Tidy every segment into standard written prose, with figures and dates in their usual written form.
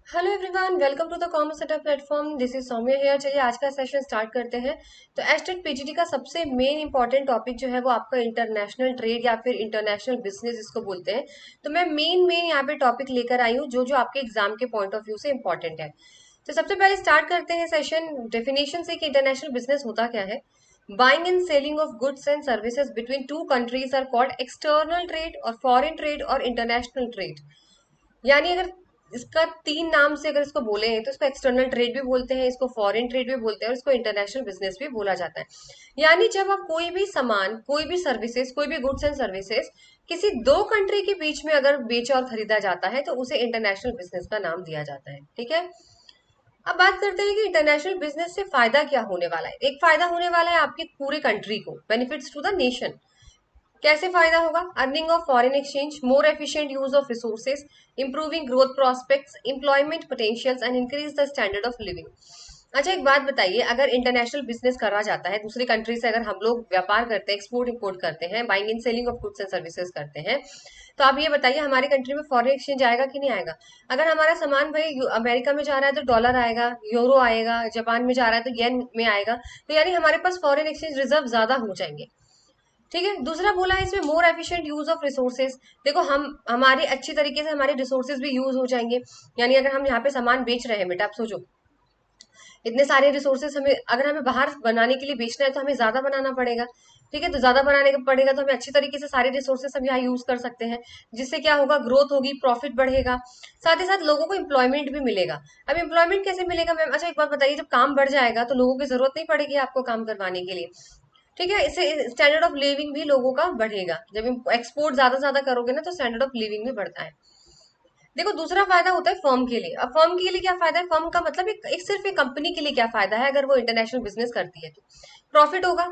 Hello everyone, welcome to the commerce setup platform. This is Saumya here. चलिए आज का session start करते हैं। तो एस्टेट पीजीटी का सबसे मेन इंपॉर्टेंट टॉपिक जो है वो आपका इंटरनेशनल ट्रेड या फिर इंटरनेशनल बिजनेस इसको बोलते हैं। तो मैं मेन यहाँ पे टॉपिक लेकर आई हूँ जो जो आपके एग्जाम के पॉइंट ऑफ व्यू से इंपॉर्टेंट है। तो सबसे पहले स्टार्ट करते हैं सेशन डेफिनेशन से कि इंटरनेशनल बिजनेस होता क्या है। Buying and selling of goods and services between two countries are called external trade और फॉरेन ट्रेड और इंटरनेशनल ट्रेड। यानी अगर इसका तीन नाम से अगर इसको बोले तो इसको एक्सटर्नल ट्रेड भी बोलते हैं, इसको फॉरेन ट्रेड भी बोलते हैं और इसको इंटरनेशनल बिजनेस भी बोला जाता है। यानी जब आप कोई भी सामान, कोई भी सर्विसेज, कोई भी गुड्स एंड सर्विसेज किसी दो कंट्री के बीच में अगर बेचा और खरीदा जाता है तो उसे इंटरनेशनल बिजनेस का नाम दिया जाता है। ठीक है। अब बात करते हैं कि इंटरनेशनल बिजनेस से फायदा क्या होने वाला है। एक फायदा होने वाला है आपकी पूरे कंट्री को, बेनिफिट्स टू द नेशन। कैसे फायदा होगा? Earning of foreign exchange, more efficient use of resources, improving growth prospects, employment potentials and increase the standard of living. अच्छा, एक बात बताइए, अगर इंटरनेशनल बिजनेस करा जाता है दूसरी कंट्री से, अगर हम लोग व्यापार करते हैं, एक्सपोर्ट इंपोर्ट करते हैं, buying and selling of goods and services करते हैं, तो आप ये बताइए हमारी कंट्री में फॉरेन एक्सचेंज आएगा कि नहीं आएगा? अगर हमारा सामान भाई अमेरिका में जा रहा है तो डॉलर आएगा, यूरो आएगा, जापान में जा रहा है तो येन में आएगा। तो यानी हमारे पास फॉरेन एक्सचेंज रिजर्व ज्यादा हो जाएंगे। ठीक है। दूसरा बोला है इसमें more efficient use of resources. देखो, हम हमारे अच्छी तरीके से हमारे रिसोर्सेज भी यूज हो जाएंगे। यानी अगर हम यहाँ पे सामान बेच रहे हैं, बेटा आप सोचो, इतने सारे रिसोर्सेज हमें, अगर हमें बाहर बनाने के लिए बेचना है तो हमें ज्यादा बनाना पड़ेगा। ठीक है। तो ज्यादा बनाने का पड़ेगा तो हमें अच्छी तरीके से सारे रिसोर्सेज हम यहाँ यूज कर सकते हैं। जिससे क्या होगा? ग्रोथ होगी, प्रॉफिट बढ़ेगा, साथ ही साथ लोगों को एम्प्लॉयमेंट भी मिलेगा। अब एम्प्लॉयमेंट कैसे मिलेगा मैम? अच्छा, एक बात बताइए, जब काम बढ़ जाएगा तो लोगों की जरूरत नहीं पड़ेगी आपको काम करवाने के लिए। ठीक है। इससे स्टैंडर्ड ऑफ लिविंग भी लोगों का बढ़ेगा। जब एक्सपोर्ट ज्यादा ज्यादा करोगे ना तो स्टैंडर्ड ऑफ लिविंग भी बढ़ता है। देखो, दूसरा फायदा होता है फर्म के लिए। अब फर्म के लिए क्या फायदा है? फर्म का मतलब एक सिर्फ एक कंपनी के लिए क्या फायदा है अगर वो इंटरनेशनल बिजनेस करती है तो प्रॉफिट होगा।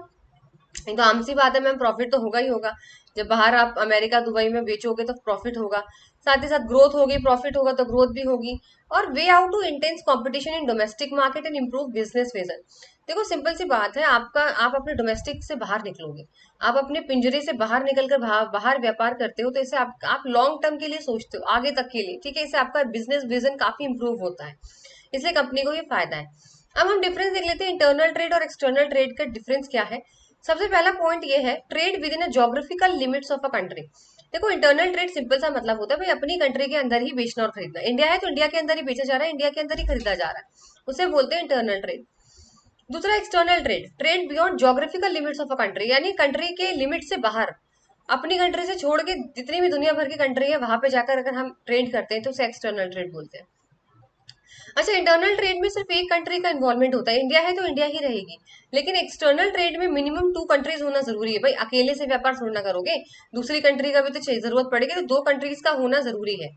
ये तो आम सी बात है मैम, प्रॉफिट तो होगा ही होगा। जब बाहर आप अमेरिका दुबई में बेचोगे तो प्रॉफिट होगा। साथ ही साथ ग्रोथ होगी, प्रॉफिट होगा तो ग्रोथ भी होगी। और way out to intense competition in domestic market and improve business vision. देखो, सिंपल सी बात है, आप अपने डोमेस्टिक से बाहर निकलोगे, आप अपने पिंजरे से बाहर निकलकर बाहर व्यापार करते हो तो इससे आप लॉन्ग टर्म के लिए सोचते हो, आगे तक के लिए। ठीक है। इससे आपका बिजनेस विजन काफी इंप्रूव होता है, इसलिए कंपनी को ये फायदा है। अब हम डिफरेंस देख लेते हैं, इंटरनल ट्रेड और एक्सटर्नल ट्रेड का डिफरेंस क्या है। सबसे पहला पॉइंट ये है, trade with in a geographical limits of a country. देखो, इंटरनल ट्रेड सिंपल सा मतलब होता है भाई अपनी कंट्री के अंदर ही बेचना और खरीदना। इंडिया है तो इंडिया के अंदर ही बेचा जा रहा है, इंडिया के अंदर ही खरीदा जा रहा है, उसे बोलते हैं इंटरनल ट्रेड। दूसरा external trade, trade beyond geographical limits of a country, यानी कंट्री के लिमिट से बाहर, अपनी कंट्री से छोड़ के जितनी भी दुनिया भर की कंट्री है वहां पे जाकर अगर हम ट्रेड करते हैं तो उसे एक्सटर्नल ट्रेड बोलते हैं। अच्छा, इंटरनल ट्रेड में सिर्फ एक कंट्री का इन्वॉल्वमेंट होता है, इंडिया है तो इंडिया ही रहेगी। लेकिन एक्सटर्नल ट्रेड में मिनिमम टू कंट्रीज होना जरूरी है। भाई अकेले से व्यापार थोड़ा ना करोगे, दूसरी कंट्री का भी तो जरूरत पड़ेगी, तो दो कंट्रीज का होना जरूरी है।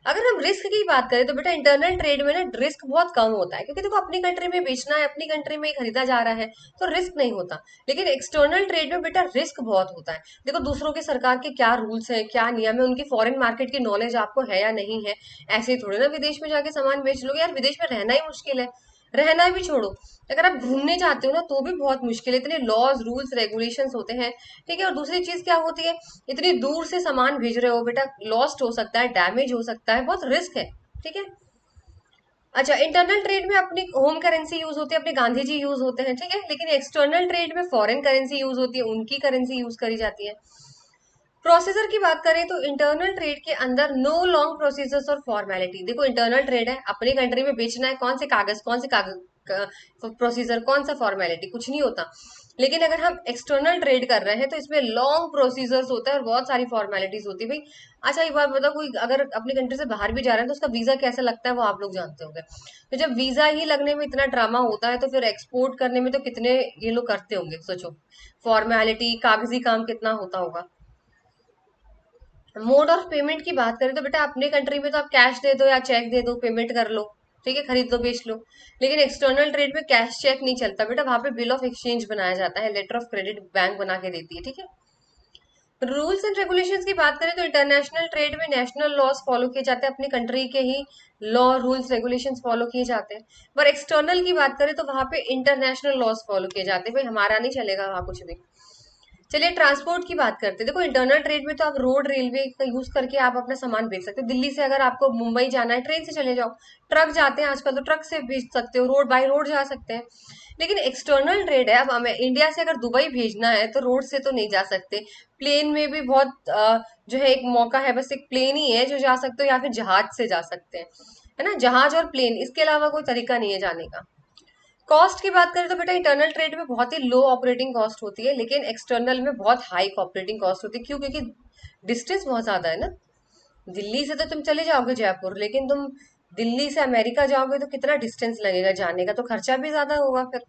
अगर हम रिस्क की बात करें तो बेटा इंटरनल ट्रेड में ना रिस्क बहुत कम होता है, क्योंकि देखो अपनी कंट्री में बेचना है, अपनी कंट्री में ही खरीदा जा रहा है, तो रिस्क नहीं होता। लेकिन एक्सटर्नल ट्रेड में बेटा रिस्क बहुत होता है। देखो दूसरों के सरकार के क्या रूल्स हैं, क्या नियम है, उनकी फॉरेन मार्केट की नॉलेज आपको है या नहीं है। ऐसे ही थोड़े ना विदेश में जाके सामान बेच लोगे, यार विदेश में रहना ही मुश्किल है। रहना भी छोड़ो, अगर आप घूमने जाते हो ना तो भी बहुत मुश्किल है, इतने लॉज रूल्स रेगुलेशंस होते हैं। ठीक है। और दूसरी चीज क्या होती है, इतनी दूर से सामान भेज रहे हो बेटा, लॉस्ट हो सकता है, डैमेज हो सकता है, बहुत रिस्क है। ठीक है। अच्छा, इंटरनल ट्रेड में अपनी होम करेंसी यूज होती है, अपने गांधी जी यूज होते हैं। ठीक है। लेकिन एक्सटर्नल ट्रेड में फॉरेन करेंसी यूज होती है, उनकी करेंसी यूज करी जाती है। प्रोसीजर की बात करें तो इंटरनल ट्रेड के अंदर नो लॉन्ग प्रोसीजर्स और फॉर्मेलिटी। देखो इंटरनल ट्रेड है, अपनी कंट्री में बेचना है, कौन से कागज प्रोसीजर, कौन सा फॉर्मेलिटी, कुछ नहीं होता। लेकिन अगर हम एक्सटर्नल ट्रेड कर रहे हैं तो इसमें लॉन्ग प्रोसीजर्स होता है और बहुत सारी फॉर्मेलिटीज होती है भाई। अच्छा, एक बात बताओ, कोई अगर अपनी कंट्री से बाहर भी जा रहा है तो उसका वीजा कैसा लगता है वो आप लोग जानते होंगे। तो जब वीजा ही लगने में इतना ड्रामा होता है तो फिर एक्सपोर्ट करने में तो कितने ये लोग करते होंगे, सोचो। फॉर्मेलिटी, कागजी काम कितना होता होगा। मोड ऑफ पेमेंट की बात करें तो बेटा अपने कंट्री में तो आप कैश दे दो या चेक दे दो, पेमेंट कर लो। ठीक है, खरीद लो, बेच लो। लेकिन एक्सटर्नल ट्रेड में कैश चेक नहीं चलता बेटा, वहां पे बिल ऑफ एक्सचेंज बनाया जाता है, लेटर ऑफ क्रेडिट बैंक बना के देती है। ठीक है। रूल्स एंड रेगुलेशंस की बात करें तो इंटरनेशनल ट्रेड में नेशनल लॉज फॉलो किए जाते हैं, अपनी कंट्री के ही लॉ रूल्स रेगुलेशंस फॉलो किए जाते हैं। पर एक्सटर्नल की बात करें तो वहां पे इंटरनेशनल लॉज फॉलो किए जाते हैं, भाई हमारा नहीं चलेगा वहां कुछ भी। चलिए ट्रांसपोर्ट की बात करते हैं। देखो इंटरनल ट्रेड में तो आप रोड रेलवे का यूज करके आप अपना सामान भेज सकते हो। दिल्ली से अगर आपको मुंबई जाना है ट्रेन से चले जाओ, ट्रक जाते हैं आजकल तो ट्रक से भेज सकते हो, रोड बाय रोड जा सकते हैं। लेकिन एक्सटर्नल ट्रेड है, अब हमें इंडिया से अगर दुबई भेजना है तो रोड से तो नहीं जा सकते। प्लेन में भी बहुत जो है एक मौका है, बस एक प्लेन ही है जो जा सकते हो, या फिर जहाज से जा सकते हैं, है ना, जहाज और प्लेन, इसके अलावा कोई तरीका नहीं है जाने का। कॉस्ट की बात करें तो बेटा इंटरनल ट्रेड में बहुत ही लो ऑपरेटिंग कॉस्ट होती है, लेकिन एक्सटर्नल में बहुत हाई ऑपरेटिंग कॉस्ट होती है। क्यों? क्योंकि डिस्टेंस बहुत ज्यादा है ना। दिल्ली से तो तुम चले जाओगे जयपुर, लेकिन तुम दिल्ली से अमेरिका जाओगे तो कितना डिस्टेंस लगेगा जाने का, तो खर्चा भी ज्यादा होगा फिर।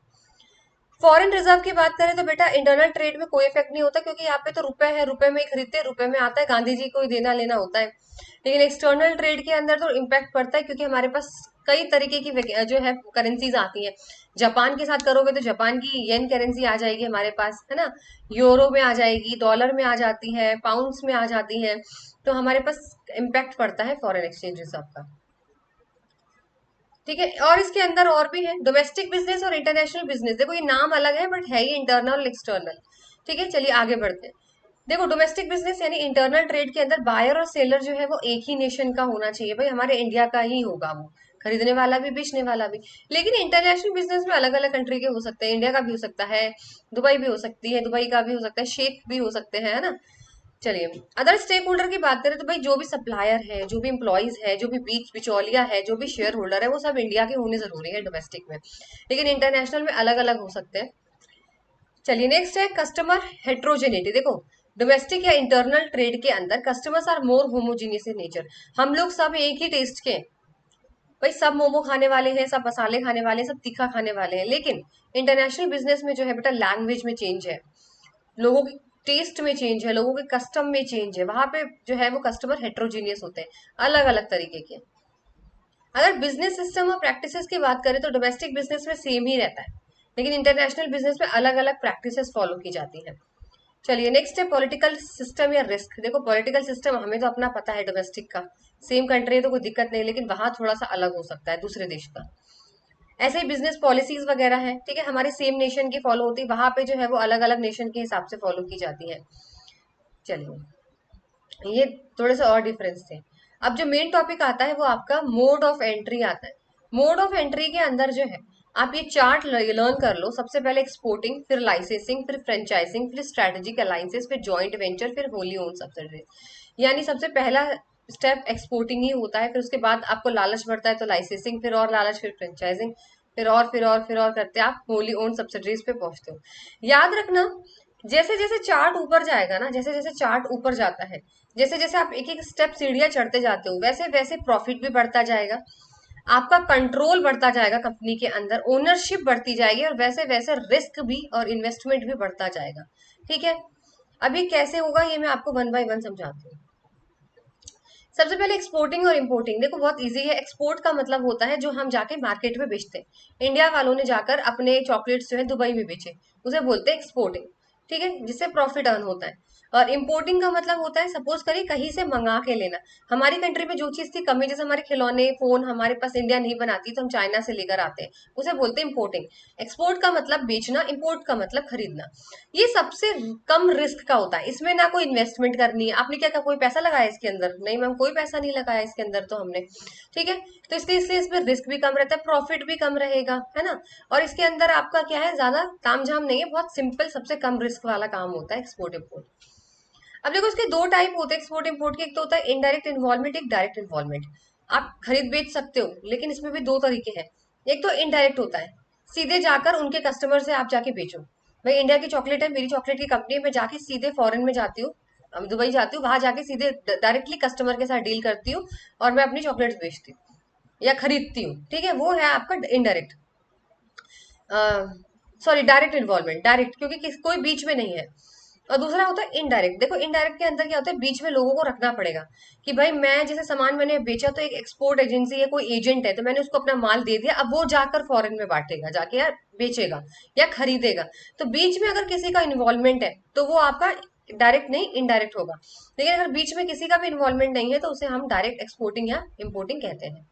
फॉरेन रिजर्व की बात करें तो बेटा इंटरनल ट्रेड में कोई इफेक्ट नहीं होता, क्योंकि यहाँ पे तो रुपए है, रुपए में ही खरीदते हैं, रुपए में आता है, गांधी जी को ही देना लेना होता है। लेकिन एक्सटर्नल ट्रेड के अंदर तो इम्पैक्ट पड़ता है, क्योंकि हमारे पास कई तरीके की जो है करेंसीज आती हैं। जापान के साथ करोगे तो जापान की येन करेंसी आ जाएगी हमारे पास, है ना, यूरो में आ जाएगी, डॉलर में आ जाती है, पाउंड्स में आ जाती है। तो हमारे पास इम्पैक्ट पड़ता है फॉरेन एक्सचेंज रिजर्व का। ठीक है, और इसके अंदर और भी है डोमेस्टिक बिजनेस और इंटरनेशनल बिजनेस। देखो ये नाम अलग है बट है ये इंटरनल और एक्सटर्नल। ठीक है, चलिए आगे बढ़ते हैं। देखो डोमेस्टिक बिजनेस यानी इंटरनल ट्रेड के अंदर बायर और सेलर जो है वो एक ही नेशन का होना चाहिए, भाई हमारे इंडिया का ही होगा वो, खरीदने वाला भी बेचने वाला भी। लेकिन इंटरनेशनल बिजनेस में अलग अलग कंट्री के हो सकते हैं, इंडिया का भी हो सकता है, दुबई भी हो सकती है, दुबई का भी हो सकता है, शेख भी हो सकते हैं, है ना। चलिए अदर स्टेक होल्डर की बात करें तो भाई जो भी सप्लायर है, जो भी एम्प्लॉयज है, जो भी बीच बिचौलिया है, जो भी शेयर होल्डर है, वो सब इंडिया के होने जरूरी है डोमेस्टिक में। लेकिन इंटरनेशनल में अलग अलग हो सकते हैं। चलिए नेक्स्ट है कस्टमर हेट्रोजेनिटी। देखो डोमेस्टिक या इंटरनल ट्रेड के अंदर customers are more homogeneous in nature. हम लोग सब एक ही टेस्ट के हैं। भाई सब मोमो खाने वाले हैं, सब मसाले खाने वाले हैं, सब तीखा खाने वाले हैं। लेकिन इंटरनेशनल बिजनेस में जो है बेटा लैंग्वेज में चेंज है, लोगों के टेस्ट में चेंज है, लोगों के कस्टम में चेंज है, वहां पे जो है वो कस्टमर हेट्रोजीनियस होते हैं, अलग अलग तरीके के। अगर बिजनेस सिस्टम और प्रैक्टिसेस की बात करें तो डोमेस्टिक बिजनेस में सेम ही रहता है, लेकिन इंटरनेशनल बिजनेस में अलग अलग प्रैक्टिसेस फॉलो की जाती है। चलिए नेक्स्ट है पॉलिटिकल सिस्टम या रिस्क। देखो पॉलिटिकल सिस्टम हमें तो अपना पता है डोमेस्टिक का, सेम कंट्री है तो कोई दिक्कत नहीं, लेकिन वहां थोड़ा सा अलग हो सकता है दूसरे देश का। ऐसे ही बिजनेस पॉलिसीज वगैरह है, ठीक है, हमारे सेम नेशन की फॉलो होती है, वहां पे जो है वो अलग अलग नेशन के हिसाब से फॉलो की जाती है। चलिए ये थोड़े से और डिफरेंस थे। अब जो मेन टॉपिक आता है वो आपका मोड ऑफ एंट्री आता है। मोड ऑफ एंट्री के अंदर जो है आप ये चार्ट लर्न कर लो। सबसे पहले एक्सपोर्टिंग, फिर लाइसेंसिंग, फिर फ्रेंचाइजिंग, फिर स्ट्रेटेजिक अलायंसेस, फिर जॉइंट वेंचर, फिर होली ओन सब्सिडीज। यानी सबसे पहला स्टेप एक्सपोर्टिंग ही होता है, फिर उसके बाद आपको लालच बढ़ता है तो लाइसेंसिंग, फिर और लालच, फिर फ्रेंचाइजिंग, फिर और करते आप होली ओन सब्सिडीज पे पहुंचते हो। याद रखना जैसे जैसे चार्ट ऊपर जाएगा ना, जैसे जैसे चार्ट ऊपर जाता है, जैसे जैसे आप एक एक स्टेप सीढ़ियां चढ़ते जाते हो, वैसे वैसे प्रॉफिट भी बढ़ता जाएगा, आपका कंट्रोल बढ़ता जाएगा कंपनी के अंदर, ओनरशिप बढ़ती जाएगी, और वैसे वैसे रिस्क भी और इन्वेस्टमेंट भी बढ़ता जाएगा। ठीक है, अभी कैसे होगा ये मैं आपको वन बाय वन समझाती हूँ। सबसे पहले एक्सपोर्टिंग और इम्पोर्टिंग। देखो बहुत इजी है। एक्सपोर्ट का मतलब होता है जो हम जाके मार्केट में बेचते हैं। इंडिया वालों ने जाकर अपने चॉकलेट्स जो है दुबई में बेचे, उसे बोलते हैं एक्सपोर्टिंग। ठीक है, जिससे प्रॉफिट अर्न होता है। और इम्पोर्टिंग का मतलब होता है सपोज करिए कहीं से मंगा के लेना। हमारी कंट्री में जो चीज की कमी, जैसे हमारे खिलौने फोन हमारे पास इंडिया नहीं बनाती तो हम चाइना से लेकर आते हैं, उसे बोलते हैं इम्पोर्टिंग। एक्सपोर्ट का मतलब बेचना, इम्पोर्ट का मतलब खरीदना। ये सबसे कम रिस्क का होता है, इसमें ना कोई इन्वेस्टमेंट करनी है। आपने क्या कहा कोई पैसा लगाया इसके अंदर? नहीं मैम, कोई पैसा नहीं लगाया इसके अंदर तो हमने। ठीक है, तो इसलिए इसमें रिस्क भी कम रहता है, प्रॉफिट भी कम रहेगा, है ना। और इसके अंदर आपका क्या है, ज्यादा तामझाम नहीं है, बहुत सिंपल, सबसे कम रिस्क वाला काम होता है एक्सपोर्ट इम्पोर्ट। अब देखो इसके दो टाइप होते हैं एक्सपोर्ट इम्पोर्ट के। एक तो होता है इनडायरेक्ट इन्वॉल्वमेंट, एक डायरेक्ट इन्वॉल्वमेंट। आप खरीद बेच सकते हो, लेकिन इसमें भी दो तरीके हैं। एक तो इनडायरेक्ट होता है, सीधे जाकर उनके कस्टमर से आप जाके बेचो। भाई इंडिया की चॉकलेट है, मेरी चॉकलेट की कंपनी है, मैं जाके सीधे फॉरेन में जाती हूँ, दुबई जाती हूँ, वहां जाके सीधे डायरेक्टली कस्टमर के साथ डील करती हूँ, और मैं अपनी चॉकलेट्स बेचती हूँ या खरीदती हूँ। ठीक है, वो है आपका indirect, sorry direct involvement. Direct क्योंकि कोई बीच में नहीं है। और दूसरा होता है इनडायरेक्ट। देखो इनडायरेक्ट के अंदर क्या होता है, बीच में लोगों को रखना पड़ेगा कि भाई मैं जैसे सामान मैंने बेचा तो एक एक्सपोर्ट एजेंसी है, कोई एजेंट है, तो मैंने उसको अपना माल दे दिया, अब वो जाकर फॉरेन में बांटेगा, जाके यार बेचेगा या खरीदेगा। तो बीच में अगर किसी का इन्वॉल्वमेंट है तो वो आपका डायरेक्ट नहीं इनडायरेक्ट होगा। लेकिन अगर बीच में किसी का भी इन्वॉल्वमेंट नहीं है तो उसे हम डायरेक्ट एक्सपोर्टिंग या इम्पोर्टिंग कहते हैं।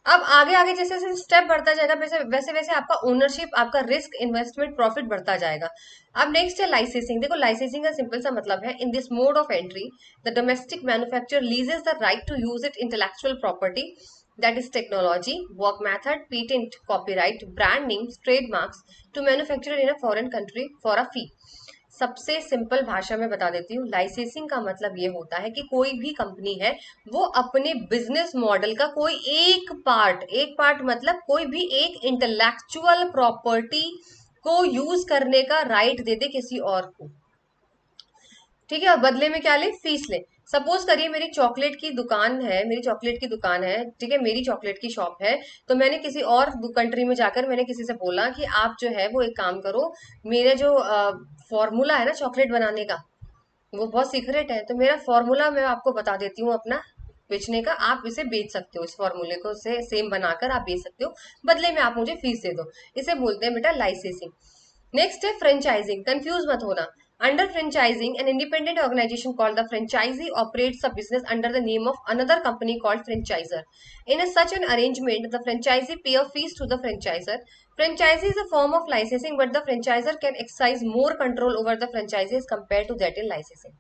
अब आगे आगे जैसे जैसे स्टेप बढ़ता जाएगा वैसे वैसे वैसे आपका ओनरशिप, आपका रिस्क, इन्वेस्टमेंट, प्रॉफिट बढ़ता जाएगा। अब नेक्स्ट है लाइसेंसिंग। देखो लाइसेंसिंग का सिंपल सा मतलब है, in this mode of entry the domestic manufacturer leases the right to use it intellectual property, that is technology, work method, patent, copyright, brand names, trademarks to manufacture in a foreign country for a fee। सबसे simple भाषा में बता देती हूँ, licensing का मतलब ये होता है कि कोई भी कंपनी है वो अपने बिजनेस मॉडल का कोई एक पार्ट मतलब कोई भी एक इंटेलेक्चुअल प्रॉपर्टी को यूज करने का राइट दे दे किसी और को। ठीक है, और बदले में क्या ले, फीस ले। सपोज करिए मेरी चॉकलेट की दुकान है, मेरी चॉकलेट की दुकान है, ठीक है, मेरी चॉकलेट की शॉप है। तो मैंने किसी और कंट्री में जाकर मैंने किसी से बोला कि आप जो है वो एक काम करो, मेरे जो फॉर्मूला है ना चॉकलेट बनाने का, वो बहुत सीक्रेट है, तो मेरा फॉर्मूला मैं आपको बता देती हूँ अपना बेचने का, आप इसे बेच सकते हो, इस फॉर्मूले को से सेम बनाकर आप बेच सकते हो, बदले में आप मुझे फीस दे दो। इसे बोलते हैं बेटा लाइसेंसिंग। नेक्स्ट है फ्रेंचाइजिंग, कंफ्यूज मत होना। Under franchising, an independent organization called the franchisee operates a business under the name of another company called franchisor. In such an arrangement, the franchisee pay a fees to the franchisor. Franchisee is a form of licensing, but the franchisor can exercise more control over the franchisee as compared to that in licensing.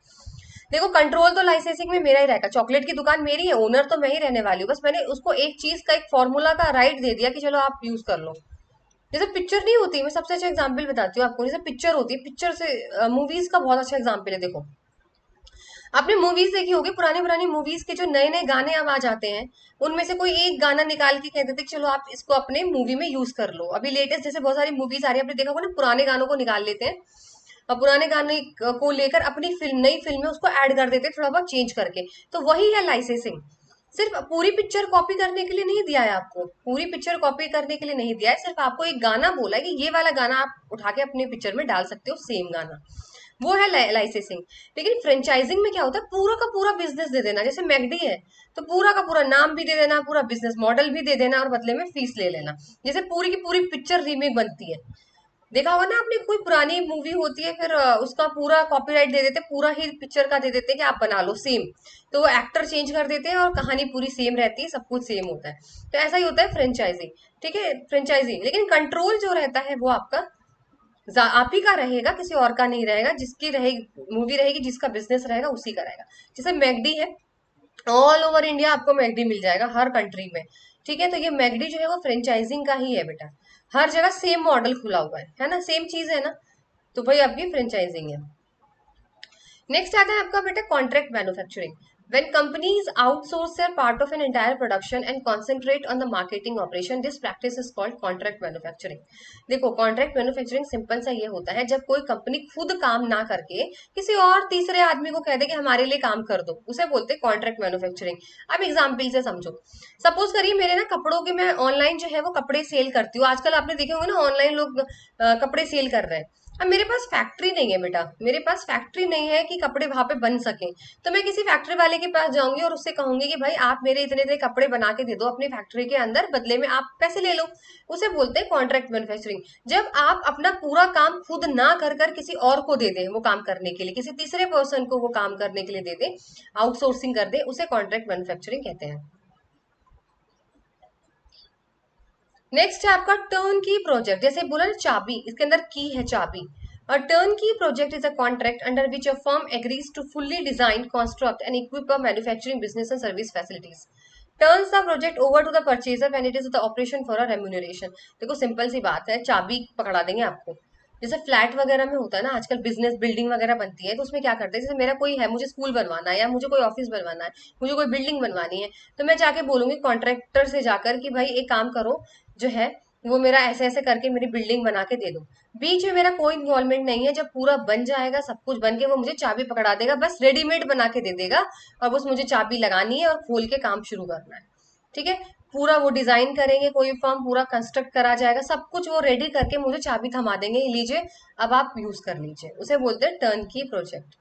देखो control तो licensing में मेरा ही रहेगा, chocolate की दुकान मेरी है, owner तो मैं ही रहने वाली हूँ, बस मैंने उसको एक चीज का, एक फॉर्मूला का राइट दे दिया कि चलो आप यूज कर लो। जैसे पिक्चर नहीं होती, मैं सबसे अच्छा एग्जांपल बताती हूँ आपको, जैसे पिक्चर होती है, पिक्चर से मूवीज का बहुत अच्छा एग्जांपल है। देखो आपने मूवीज देखी होगी, पुरानी पुरानी मूवीज के जो नए नए गाने अब आ जाते हैं, उनमें से कोई एक गाना निकाल के कहते थे कि चलो आप इसको अपने मूवी में यूज कर लो। अभी लेटेस्ट जैसे बहुत सारी मूवीज आ रही है, आपने देखा होगा ना, पुराने गानों को निकाल लेते हैं और पुराने गाने को लेकर अपनी फिल्म, नई फिल्म में उसको ऐड कर देते हैं थोड़ा बहुत चेंज करके। तो वही है लाइसेंसिंग। सिर्फ पूरी पिक्चर कॉपी करने के लिए नहीं दिया है आपको, पूरी पिक्चर कॉपी करने के लिए नहीं दिया है, सिर्फ आपको एक गाना बोला है कि ये वाला गाना आप उठा के अपनी पिक्चर में डाल सकते हो, सेम गाना। वो है लाइसेंसिंग। लेकिन फ्रेंचाइजिंग में क्या होता है, पूरा का पूरा बिजनेस दे देना। जैसे मैगडी है तो पूरा का पूरा नाम भी दे देना, पूरा बिजनेस मॉडल भी दे देना और बदले में फीस ले लेना। जैसे पूरी की पूरी पिक्चर रीमेक बनती है, देखा होगा ना आपने, कोई पुरानी मूवी होती है फिर उसका पूरा कॉपीराइट दे देते, पूरा ही पिक्चर का दे देते कि आप बना लो सेम। तो वो एक्टर चेंज कर देते हैं और कहानी पूरी सेम रहती है, सब कुछ सेम होता है। तो ऐसा ही होता है फ्रेंचाइजिंग। ठीक है, फ्रेंचाइजिंग, लेकिन कंट्रोल जो रहता है वो आपका आप ही का रहेगा, किसी और का नहीं रहेगा। जिसकी रहेगी मूवी रहेगी, जिसका बिजनेस रहेगा उसी का रहेगा। जैसे मैगडी है, ऑल ओवर इंडिया आपको मैगडी मिल जाएगा, हर कंट्री में। ठीक है, तो ये मैगडी जो है वो फ्रेंचाइजिंग का ही है बेटा। हर जगह सेम मॉडल खुला हुआ है ना, सेम चीज है ना, तो भाई आपकी फ्रेंचाइजिंग है। नेक्स्ट आता है आपका बेटा contract manufacturing. When companies outsource their part of an entire production and concentrate on the marketing operation, this practice is called contract manufacturing। देखो कॉन्ट्रैक्ट मैन्युफैक्चरिंग सिंपल सा ये होता है, जब कोई कंपनी खुद काम ना करके किसी और तीसरे आदमी को कह दे कि हमारे लिए काम कर दो, उसे बोलते हैं कॉन्ट्रैक्ट मैन्युफैक्चरिंग। अब एग्जाम्पल से समझो, सपोज करिए मेरे ना कपड़ों के, मैं ऑनलाइन जो है वो कपड़े सेल करती हूँ, आजकल आपने देखे होंगे ना ऑनलाइन लोग कपड़े सेल कर रहे हैं। अब मेरे पास फैक्ट्री नहीं है बेटा, मेरे पास फैक्ट्री नहीं है कि कपड़े वहां पे बन सके। तो मैं किसी फैक्ट्री वाले के पास जाऊंगी और उससे कहूंगी कि भाई आप मेरे इतने इतने कपड़े बना के दे दो अपनी फैक्ट्री के अंदर, बदले में आप पैसे ले लो। उसे बोलते हैं कॉन्ट्रैक्ट मैन्युफैक्चरिंग। जब आप अपना पूरा काम खुद ना कर कर किसी और को दे दें वो काम करने के लिए, किसी तीसरे पर्सन को वो काम करने के लिए दे दें, आउटसोर्सिंग कर दे, उसे कॉन्ट्रैक्ट मैन्युफैक्चरिंग कहते हैं। नेक्स्ट है आपका टर्न की प्रोजेक्ट। जैसे बोला ना चाबी, इसके अंदर की है चाबी। A turnkey project is a contract under which a firm agrees to fully design, construct, and equip a manufacturing business and service facilities. Turns the project over to the purchaser when it is the operation for a remuneration। देखो simple सी बात है, चाबी पकड़ा देंगे आपको। जैसे flat वगैरह में होता है ना, आजकल बिजनेस बिल्डिंग वगैरह बनती है, तो उसमें क्या करते हैं, जैसे मेरा कोई है, मुझे स्कूल बनवाना है या मुझे कोई ऑफिस बनवाना है, मुझे कोई बिल्डिंग बनवानी है, तो मैं जाके बोलूंगी कॉन्ट्रैक्टर से जाकर कि भाई एक काम करो, जो है वो मेरा ऐसे ऐसे करके मेरी बिल्डिंग बना के दे दो। बीच में मेरा कोई इन्वॉल्वमेंट नहीं है, जब पूरा बन जाएगा, सब कुछ बन के वो मुझे चाबी पकड़ा देगा, बस रेडीमेड बना के दे देगा, और बस मुझे चाबी लगानी है और खोल के काम शुरू करना है। ठीक है, पूरा वो डिजाइन करेंगे, कोई फर्म पूरा कंस्ट्रक्ट करा जाएगा, सब कुछ वो रेडी करके मुझे चाबी थमा देंगे, लीजिए अब आप यूज कर लीजिए। उसे बोलते हैं टर्न की प्रोजेक्ट।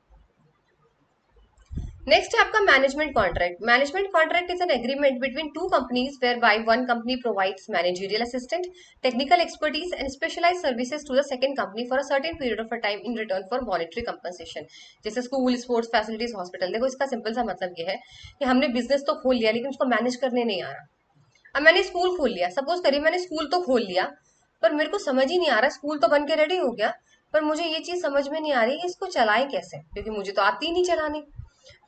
नेक्स्ट है आपका management contract. Management contract is an agreement between two companies whereby one company provides managerial assistant, technical expertise and specialised services to the second company for a certain period of time in return for monetary compensation. जैसे school, sports facilities, hospital. देखो इसका simple सा मतलब ये है कि हमने business तो खोल लिया लेकिन उसको मैनेज करने नहीं आ रहा, अब मैंने स्कूल खोल लिया, सपोज करिए मैंने स्कूल तो खोल लिया, पर मेरे को समझ ही नहीं आ रहा, स्कूल तो बन के रेडी हो गया, पर मुझे ये चीज समझ में नहीं आ रही कि इसको चलाएं कैसे, क्योंकि मुझे तो आती ही नहीं चलानी।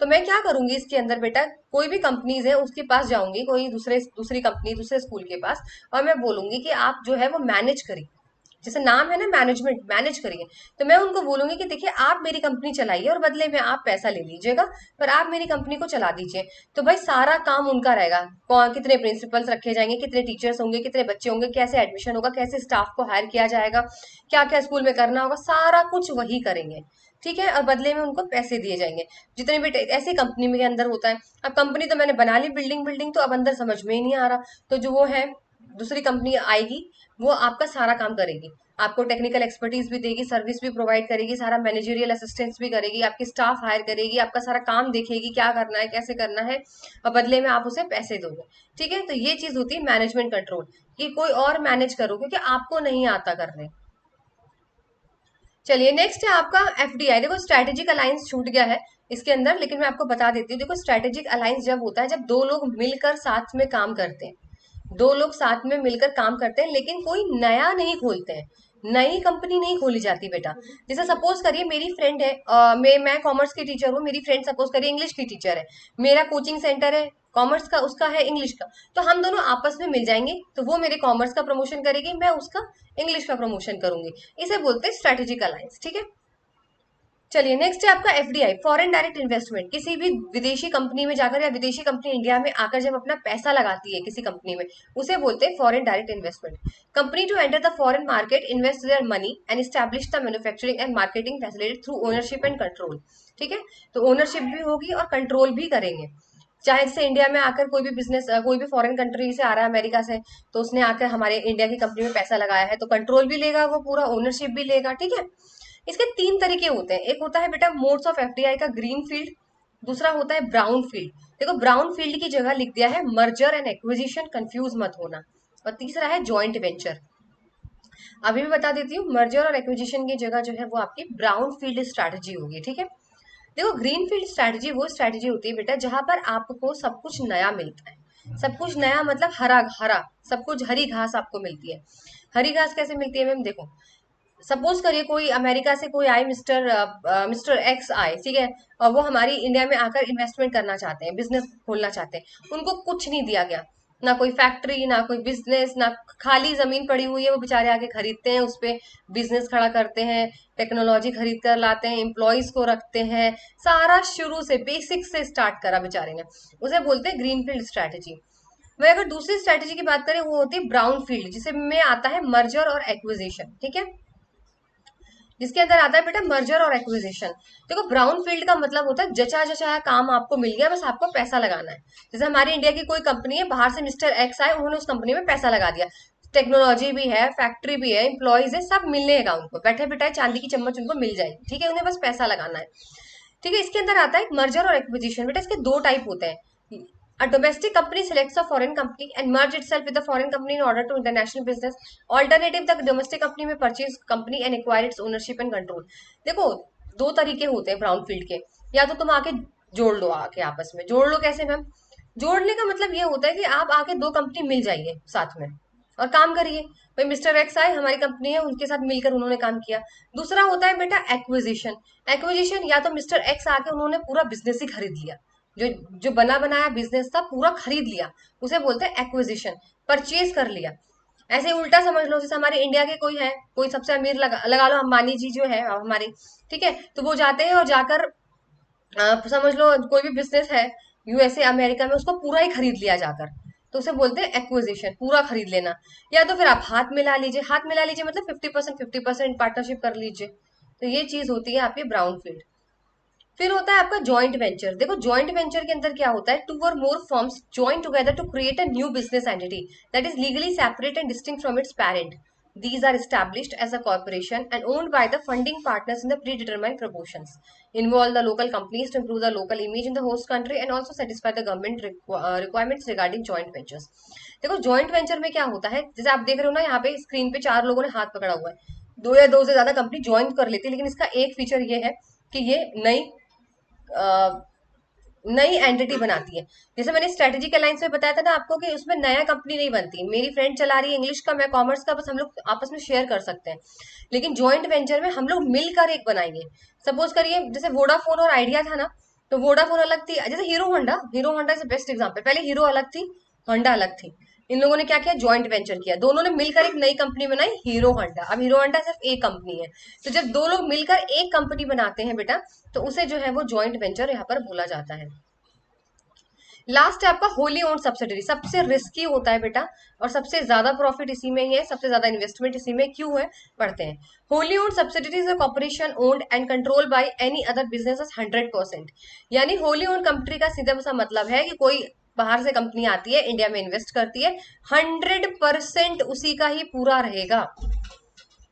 तो मैं क्या करूंगी इसके अंदर बेटा, कोई भी कंपनीज है उसके पास जाऊंगी, कोई दूसरी कंपनी दूसरे स्कूल के पास, और मैं बोलूंगी कि आप जो है वो मैनेज करिए, जैसे नाम है ना मैनेजमेंट, मैनेज करिए। तो मैं उनको बोलूंगी कि देखिए आप मेरी कंपनी चलाइए और बदले में आप पैसा ले लीजिएगा, पर आप मेरी कंपनी को चला दीजिए। तो भाई सारा काम उनका रहेगा, कौन कितने प्रिंसिपल्स रखे जाएंगे, कितने टीचर्स होंगे, कितने बच्चे होंगे, कैसे एडमिशन होगा, कैसे स्टाफ को हायर किया जाएगा, क्या क्या स्कूल में करना होगा, सारा कुछ वही करेंगे। ठीक है, और बदले में उनको पैसे दिए जाएंगे, जितने भी ऐसी कंपनी में के अंदर होता है। अब कंपनी तो मैंने बना ली, बिल्डिंग बिल्डिंग तो अब अंदर समझ में ही नहीं आ रहा, तो जो वो है दूसरी कंपनी आएगी, वो आपका सारा काम करेगी, आपको टेक्निकल एक्सपर्टीज भी देगी, सर्विस भी प्रोवाइड करेगी, सारा मैनेजरियल असिस्टेंस भी करेगी, आपकी स्टाफ हायर करेगी, आपका सारा काम देखेगी, क्या करना है कैसे करना है, और बदले में आप उसे पैसे दोगे। ठीक है, तो ये चीज होती है मैनेजमेंट कंट्रोल, कि कोई और मैनेज करो क्योंकि आपको नहीं आता करने। चलिए नेक्स्ट है आपका एफडीआई। देखो स्ट्रेटेजिक अलायंस छूट गया है इसके अंदर, लेकिन मैं आपको बता देती हूँ। देखो स्ट्रेटेजिक अलायंस जब होता है जब दो लोग मिलकर साथ में काम करते हैं, दो लोग साथ में मिलकर काम करते हैं, लेकिन कोई नया नहीं खोलते हैं, नई कंपनी नहीं खोली जाती बेटा। जैसे सपोज करिए मेरी फ्रेंड है, मैं कॉमर्स की टीचर हूँ, मेरी फ्रेंड सपोज करिए इंग्लिश की टीचर है, मेरा कोचिंग सेंटर है कॉमर्स का, उसका है इंग्लिश का, तो हम दोनों आपस में मिल जाएंगे, तो वो मेरे कॉमर्स का प्रमोशन करेगी, मैं उसका इंग्लिश का प्रमोशन करूंगी। इसे बोलते हैं स्ट्रेटेजिक अलायंस। ठीक है, चलिए नेक्स्ट है आपका एफडीआई, फॉरेन डायरेक्ट इन्वेस्टमेंट। किसी भी विदेशी कंपनी में जाकर या विदेशी कंपनी इंडिया में आकर जब अपना पैसा लगाती है किसी कंपनी में, उसे बोलते हैं foreign direct investment. Company to enter the foreign market, invest their money and establish the manufacturing and marketing facility through ownership and control. ठीक है, तो ओनरशिप भी होगी और कंट्रोल भी करेंगे। चाहे जैसे इंडिया में आकर कोई भी बिजनेस, कोई भी फॉरेन कंट्री से आ रहा है, अमेरिका से, तो उसने आकर हमारे इंडिया की कंपनी में पैसा लगाया है, तो कंट्रोल भी लेगा वो, पूरा ओनरशिप भी लेगा। ठीक है, इसके तीन तरीके होते हैं, एक होता है बेटा मोड्स ऑफ एफडीआई का ग्रीन फील्ड, दूसरा होता है ब्राउन फील्ड। देखो ब्राउन फील्ड की जगह लिख दिया है मर्जर एंड एक्विजिशन, कंफ्यूज मत होना, और तीसरा है जॉइंट वेंचर। अभी भी बता देती हूँ, मर्जर और एक्विजिशन की जगह जो है वो आपकी ब्राउन फील्ड स्ट्रैटेजी होगी। ठीक है, देखो ग्रीन फील्ड स्ट्रैटेजी वो स्ट्रैटेजी होती है बेटा जहां पर आपको सब कुछ नया मिलता है, सब कुछ नया मतलब हरा हरा, सब कुछ हरी घास आपको मिलती है। हरी घास कैसे मिलती है मैम, देखो सपोज करिए कोई अमेरिका से कोई आए, मिस्टर एक्स आए, ठीक है, और वो हमारी इंडिया में आकर इन्वेस्टमेंट करना चाहते हैं, बिजनेस खोलना चाहते हैं, उनको कुछ नहीं दिया गया, ना कोई फैक्ट्री ना कोई बिजनेस, ना खाली जमीन पड़ी हुई है, वो बेचारे आके खरीदते हैं, उस पे बिजनेस खड़ा करते हैं, टेक्नोलॉजी खरीद कर लाते हैं, एम्प्लॉयज को रखते हैं, सारा शुरू से बेसिक से स्टार्ट करा बेचारे ने, उसे बोलते हैं ग्रीन फील्ड स्ट्रैटेजी। वही अगर दूसरी स्ट्रैटेजी की बात करें वो होती है ब्राउन फील्ड, जिसे में आता है मर्जर और एक्विजिशन। ठीक है, जिसके अंदर आता है बेटा मर्जर और एक्विजिशन। देखो ब्राउन फील्ड का मतलब होता है जचा जचाया काम आपको मिल गया, बस आपको पैसा लगाना है। जैसे हमारी इंडिया की कोई कंपनी है, बाहर से मिस्टर एक्स आए, उन्होंने उस कंपनी में पैसा लगा दिया, टेक्नोलॉजी भी है, फैक्ट्री भी है, एम्प्लॉयज है, सब मिलेगा उनको, बैठे बैठे चांदी की चम्मच उनको मिल जाएगी। ठीक है, उन्हें बस पैसा लगाना है। ठीक है, इसके अंदर आता है मर्जर और एक्विजिशन। बेटा इसके दो टाइप होते हैं, a domestic company selects a foreign company and merge itself with the foreign company in order to international business. Alternative, the domestic company में purchase company and acquire its ownership and control. देखो दो तरीके होते हैं brown field के, या तो तुम आके जोड़ लो, आके आपस में जोड़ लो। कैसे मैम, जोड़ने का मतलब ये होता है कि आप आके दो कंपनी मिल जाइए साथ में और काम करिए। भाई मिस्टर एक्स आए, हमारी कंपनी है, उनके साथ मिलकर उन्होंने काम किया। दूसरा होता है बेटा एक्विजिशन। एक्विजिशन या तो मिस्टर एक्स आके उन्होंने पूरा बिजनेस ही खरीद लिया, जो जो बना बनाया बिजनेस था पूरा खरीद लिया, उसे बोलते हैं एक्विजिशन, परचेज कर लिया। ऐसे उल्टा समझ लो, जैसे हमारे इंडिया के कोई है, कोई सबसे अमीर लगा लो अंबानी जी जो है हमारे, ठीक है, तो वो जाते हैं और जाकर समझ लो कोई भी बिजनेस है यूएसए अमेरिका में, उसको पूरा ही खरीद लिया जाकर, तो उसे बोलते हैं एक्विजिशन, पूरा खरीद लेना। या तो फिर आप हाथ मिला लीजिए, हाथ मिला लीजिए मतलब 50% 50% पार्टनरशिप कर लीजिए। तो ये चीज होती है आपकी ब्राउन फील्ड। फिर होता है आपका जॉइंट वेंचर। देखो जॉइंट वेंचर के अंदर क्या होता है, टू और more firms join together to create a new business entity that is legally separate and distinct from its parent. These are established as a corporation and owned by the funding partners in the predetermined proportions. Involve the local companies to improve the local image in the host country and also satisfy the government requirements regarding joint ventures. देखो joint venture में क्या होता है, जैसे आप देख रहे हो ना यहाँ पे स्क्रीन पे चार लोगों ने हाथ पकड़ा हुआ है, दो या दो से ज्यादा कंपनी ज्वाइन कर लेती है, लेकिन इसका एक फीचर ये है कि ये नई नई एंटिटी बनाती है। जैसे मैंने स्ट्रेटेजिक अलायंस में बताया था ना आपको कि उसमें नया कंपनी नहीं बनती, मेरी फ्रेंड चला रही है इंग्लिश का, मैं कॉमर्स का, बस हम लोग आपस में शेयर कर सकते हैं। लेकिन ज्वाइंट वेंचर में हम लोग मिलकर एक बनाएंगे। सपोज करिए जैसे वोडाफोन और आइडिया था ना, तो वोडाफोन अलग थी, जैसे hero Honda is best example. पहले हीरो अलग थी, होंडा अलग थी। इन लोगों ने क्या किया, ज्वाइंट वेंचर किया, दोनों ने मिलकर एक नई कंपनी बनाई, हीरो होंडा। अब हीरो होंडा सिर्फ एक कंपनी है। तो जब दो लोग मिलकर एक कंपनी बनाते हैं बेटा, तो उसे जो है वो ज्वाइंट वेंचर यहाँ पर बोला जाता है। लास्ट है आपका होली ओन्ड सब्सिडरी, सबसे रिस्की होता है बेटा, और सबसे ज्यादा प्रॉफिट इसी में ही है, सबसे ज्यादा इन्वेस्टमेंट इसी में क्यों है, पढ़ते हैं। Wholly owned subsidiary is a corporation owned and control by any other business 100%। यानी होली ओन्ड कंपनी का सीधा सा मतलब है कि कोई बाहर से कंपनी आती है, इंडिया में इन्वेस्ट करती है, 100% उसी का ही पूरा रहेगा।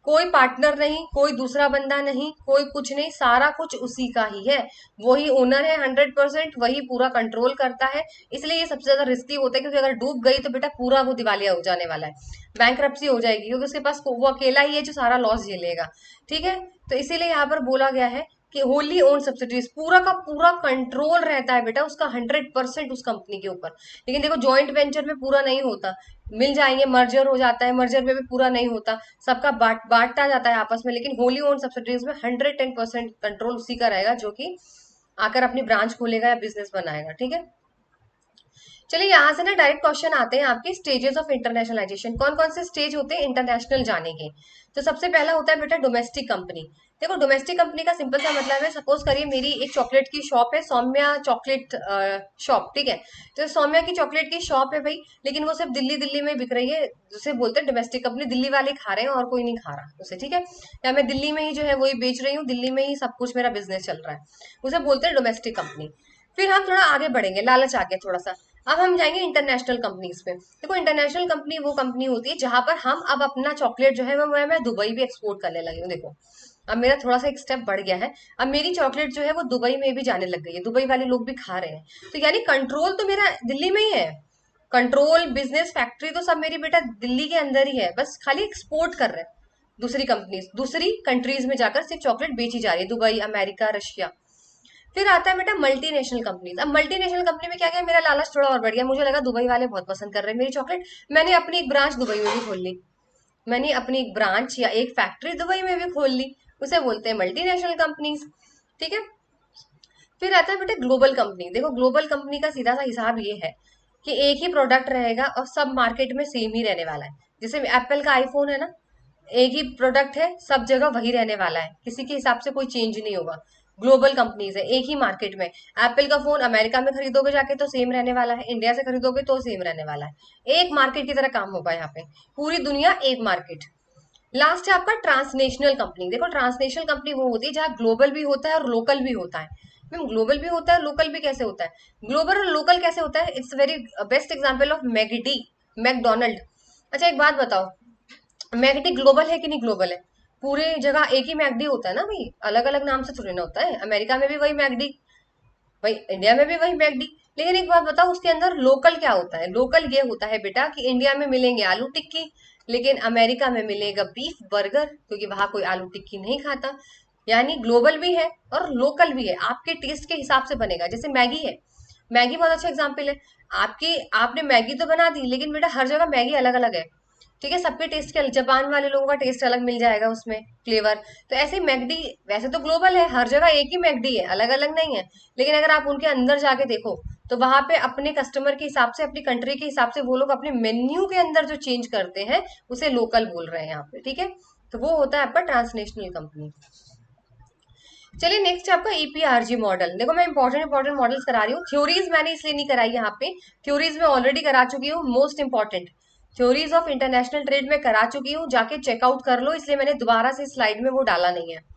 कोई पार्टनर नहीं, कोई दूसरा बंदा नहीं, कोई कुछ नहीं, सारा कुछ उसी का ही है। वही ओनर है 100%, वही पूरा कंट्रोल करता है। इसलिए ये सबसे ज्यादा रिस्की होता है, क्योंकि अगर डूब गई तो बेटा पूरा वो दिवालिया हो जाने वाला है, बैंकरप्सी हो जाएगी, क्योंकि उसके पास वो अकेला ही है जो सारा लॉस झेलेगा। ठीक है, तो इसीलिए यहाँ पर बोला गया है कि होली ओन सब्सिडीज, पूरा का पूरा कंट्रोल रहता है बेटा उसका 100% उस कंपनी के ऊपर। लेकिन देखो ज्वाइंट वेंचर में पूरा नहीं होता, मिल जाएंगे, मर्जर हो जाता है, मर्जर में भी पूरा नहीं होता, सबका बांटा जाता है आपस में। लेकिन होली ओन सब्सिडीज में 110% कंट्रोल उसी का रहेगा, जो कि आकर अपनी ब्रांच खोलेगा या बिजनेस बनाएगा। ठीक है, चलिए यहाँ से ना डायरेक्ट क्वेश्चन आते हैं आपके स्टेजेस ऑफ इंटरनेशनलाइजेशन। कौन कौन से स्टेज होते हैं इंटरनेशनल जाने के। तो सबसे पहला होता है बेटा डोमेस्टिक कंपनी। देखो डोमेस्टिक कंपनी का सिंपल सा मतलब है, सपोज करिए मेरी एक चॉकलेट की शॉप है, सौम्या चॉकलेट शॉप। ठीक है, तो सौम्या की चॉकलेट की शॉप है भाई, लेकिन वो सिर्फ दिल्ली दिल्ली में बिक रही है, जिसे बोलते हैं डोमेस्टिक कंपनी, दिल्ली वाले खा रहे हैं और कोई नहीं खा रहा उसे। ठीक है, या मैं दिल्ली में ही जो है वही बेच रही हूँ, दिल्ली में ही सब कुछ मेरा बिजनेस चल रहा है, उसे बोलते हैं डोमेस्टिक कंपनी। फिर हम थोड़ा आगे बढ़ेंगे, लालच आ गया थोड़ा सा, अब हम जाएंगे इंटरनेशनल कंपनीज पे। देखो इंटरनेशनल कंपनी वो कंपनी होती है जहां पर हम अब अपना चॉकलेट जो है वो मैं दुबई भी एक्सपोर्ट करने लगी हूँ। देखो अब मेरा थोड़ा सा एक स्टेप बढ़ गया है, अब मेरी चॉकलेट जो है वो दुबई में भी जाने लग गई है, दुबई वाले लोग भी खा रहे हैं। तो यानी कंट्रोल तो मेरा दिल्ली में ही है, कंट्रोल बिजनेस फैक्ट्री तो सब मेरी बेटा दिल्ली के अंदर ही है, बस खाली एक्सपोर्ट कर रहे हैं दूसरी कंपनीज, दूसरी कंट्रीज में जाकर सिर्फ चॉकलेट बेची जा रही है, दुबई, अमेरिका, रशिया। फिर आता है बेटा मल्टीनेशनल कंपनीज। अब मल्टीनेशनल कंपनी में क्या क्या, मेरा लालच थोड़ा और बढ़ गया, मुझे लगा दुबई वाले बहुत पसंद कर रहे हैं मेरी चॉकलेट, मैंने अपनी एक ब्रांच दुबई में भी खोल ली, मैंने अपनी एक ब्रांच या एक फैक्ट्री दुबई में भी खोल ली, उसे बोलते हैं मल्टीनेशनल कंपनीज। ठीक है, फिर आता है बेटा ग्लोबल कंपनी। देखो ग्लोबल कंपनी का सीधा सा हिसाब ये है कि एक ही प्रोडक्ट रहेगा और सब मार्केट में सेम ही रहने वाला है। जैसे एप्पल का आईफोन है ना, एक ही प्रोडक्ट है, सब जगह वही रहने वाला है, किसी के हिसाब से कोई चेंज नहीं होगा। ग्लोबल कंपनीज है, एक ही मार्केट में एप्पल का फोन अमेरिका में खरीदोगे जाके तो सेम रहने वाला है, इंडिया से खरीदोगे तो सेम रहने वाला है, एक मार्केट की तरह काम होगा यहाँ पे, पूरी दुनिया एक मार्केट। लास्ट है आपका ट्रांसनेशनल कंपनी। देखो ट्रांसनेशनल कंपनी वो होती है जहाँ ग्लोबल भी होता है और लोकल भी होता है। मैम ग्लोबल भी होता है, लोकल भी कैसे होता है, ग्लोबल और लोकल कैसे होता है, it's very best example of मैगडी, मैकडोनल्ड। अच्छा एक बात बताओ, मैगडी ग्लोबल है कि नहीं, ग्लोबल है, पूरे जगह एक ही मैगडी होता है ना भाई, अलग अलग नाम से थोड़ी ना होता है, अमेरिका में भी वही मैगडी, भाई इंडिया में भी वही मैगडी। लेकिन एक बात बताओ उसके अंदर लोकल क्या होता है, लोकल ये होता है बेटा कि इंडिया में मिलेंगे आलू टिक्की, लेकिन अमेरिका में मिलेगा बीफ बर्गर, क्योंकि वहां कोई आलू टिक्की नहीं खाता। यानी ग्लोबल भी है और लोकल भी है, आपके टेस्ट के हिसाब से बनेगा। जैसे मैगी है, मैगी बहुत अच्छा एग्जाम्पल है, आपकी आपने मैगी तो बना दी, लेकिन बेटा हर जगह मैगी अलग अलग है। ठीक है, सबके टेस्ट के, जापान वाले लोगों का टेस्ट अलग मिल जाएगा उसमें, फ्लेवर। तो ऐसे ही मैगडी वैसे तो ग्लोबल है, हर जगह एक ही मैगडी है, अलग अलग नहीं है, लेकिन अगर आप उनके अंदर जाके देखो तो वहां पे अपने कस्टमर के हिसाब से, अपनी कंट्री के हिसाब से वो लोग अपने मेन्यू के अंदर जो चेंज करते हैं उसे लोकल बोल रहे हैं यहाँ पे। ठीक है, तो वो होता है आपका ट्रांसनेशनल कंपनी। चलिए नेक्स्ट है आपका ईपीआरजी मॉडल। देखो मैं इंपॉर्टेंट इंपॉर्टेंट मॉडल्स करा रही हूँ, थ्योरीज मैंने इसलिए नहीं कराई यहाँ पे, थ्योरीज में ऑलरेडी करा चुकी हूँ, most important theories of international trade में करा चुकी हूँ, जाके चेकआउट कर लो, इसलिए मैंने दोबारा से स्लाइड में वो डाला नहीं है।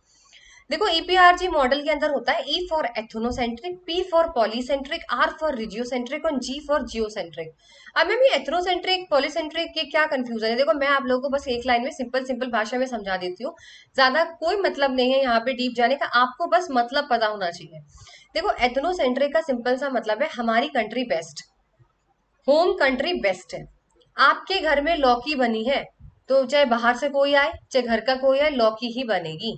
देखो ईपीआरजी मॉडल के अंदर होता है E for ethnocentric, P for polycentric, R for regiocentric और जी फॉर जियोसेंट्रिक। अब मैम ये एथनोसेंट्रिक पॉलीसेंट्रिक के क्या कंफ्यूजन है, देखो मैं आप लोगों को बस एक लाइन में सिंपल सिंपल भाषा में समझा देती हूँ, ज्यादा कोई मतलब नहीं है यहाँ पे डीप जाने का, आपको बस मतलब पता होना चाहिए। देखो एथनोसेंट्रिक का सिंपल सा मतलब है हमारी country best, home country best है। आपके घर में लौकी बनी है तो चाहे बाहर से कोई आए चाहे घर का कोई आए, लौकी ही बनेगी,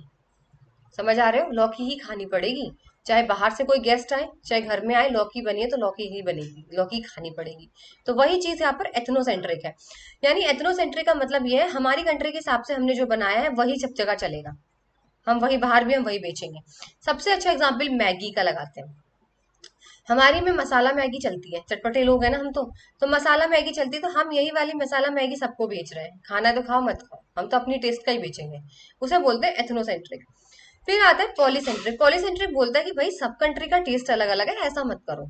समझ आ रहे हो, लौकी ही खानी पड़ेगी। चाहे बाहर से कोई गेस्ट आए, चाहे घर में आए, लौकी बनी है तो लौकी ही बनेगी, लौकी खानी पड़ेगी। तो वही चीज यहाँ पर एथनोसेंट्रिक है। यानी एथनोसेंट्रिक का मतलब ये है हमारी कंट्री के हिसाब से हमने जो बनाया है वही सब जगह चलेगा, हम वही बाहर भी हम वही बेचेंगे। सबसे अच्छा एग्जाम्पल मैगी का लगाते हैं। हमारी में मसाला मैगी चलती है, चटपटे लोग हैं ना हम तो मसाला मैगी चलती है, तो हम यही वाली मसाला मैगी सबको बेच रहे हैं। खाना है तो खाओ, मत खाओ, हम तो अपनी टेस्ट का ही बेचेंगे। उसे बोलते हैं एथनोसेंट्रिक। फिर आता है पॉलीसेंट्रिक। पॉलीसेंट्रिक बोलता है कि भाई सब कंट्री का टेस्ट अलग अलग है, ऐसा मत करो,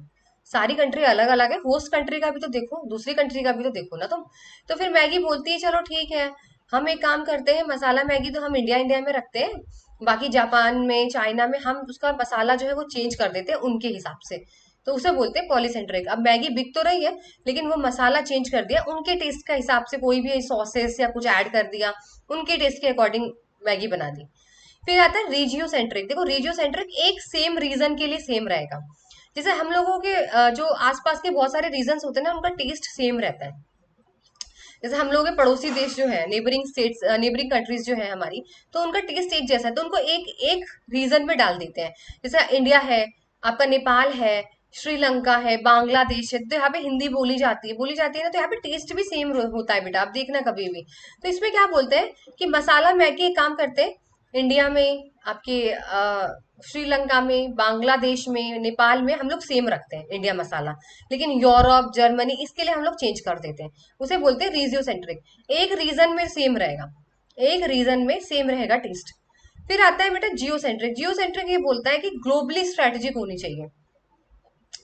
सारी कंट्री अलग अलग है, होस्ट कंट्री का भी तो देखो, दूसरी कंट्री का भी तो देखो ना तुम। तो फिर मैगी बोलती है चलो ठीक है, हम एक काम करते हैं, मसाला मैगी तो हम इंडिया इंडिया में रखते हैं, बाकी जापान में चाइना में हम उसका मसाला जो है वो चेंज कर देते हैं उनके हिसाब से। तो उसे बोलते हैं पॉलीसेंट्रिक। अब मैगी बिक तो रही है, लेकिन वो मसाला चेंज कर दिया उनके टेस्ट का हिसाब से, कोई भी सॉसेस या कुछ ऐड कर दिया, उनके टेस्ट के अकॉर्डिंग मैगी बना दी। फिर आता है रीजियो सेंट्रिक। देखो रीजियो सेंट्रिक एक सेम रीजन के लिए सेम रहेगा। जैसे हम लोगों के जो आसपास के बहुत सारे रीजन होते हैं ना, उनका टेस्ट सेम रहता है। जैसे हम लोग के पड़ोसी देश जो है, नेबरिंग स्टेट्स, नेबरिंग कंट्रीज जो है हमारी, तो उनका टेस्ट एक जैसा है, तो उनको एक एक रीजन में डाल देते हैं। जैसे इंडिया है, आपका नेपाल है, श्रीलंका है, बांग्लादेश है, तो यहाँ पे हिंदी बोली जाती है ना, तो यहाँ पे टेस्ट भी सेम होता है बेटा, आप देखना कभी भी। तो इसमें क्या बोलते हैं कि मसाला मैगी एक काम करते हैं, इंडिया में, आपके श्रीलंका में, बांग्लादेश में, नेपाल में हम लोग सेम रखते हैं इंडिया मसाला, लेकिन यूरोप, जर्मनी, इसके लिए हम लोग चेंज कर देते हैं। उसे बोलते हैं रीजियो सेंट्रिक। एक रीजन में सेम रहेगा, एक रीजन में सेम रहेगा टेस्ट। फिर आता है बेटा जियो सेंट्रिक। जियो सेंट्रिक ये बोलता है कि ग्लोबली स्ट्रेटेजिक होनी चाहिए।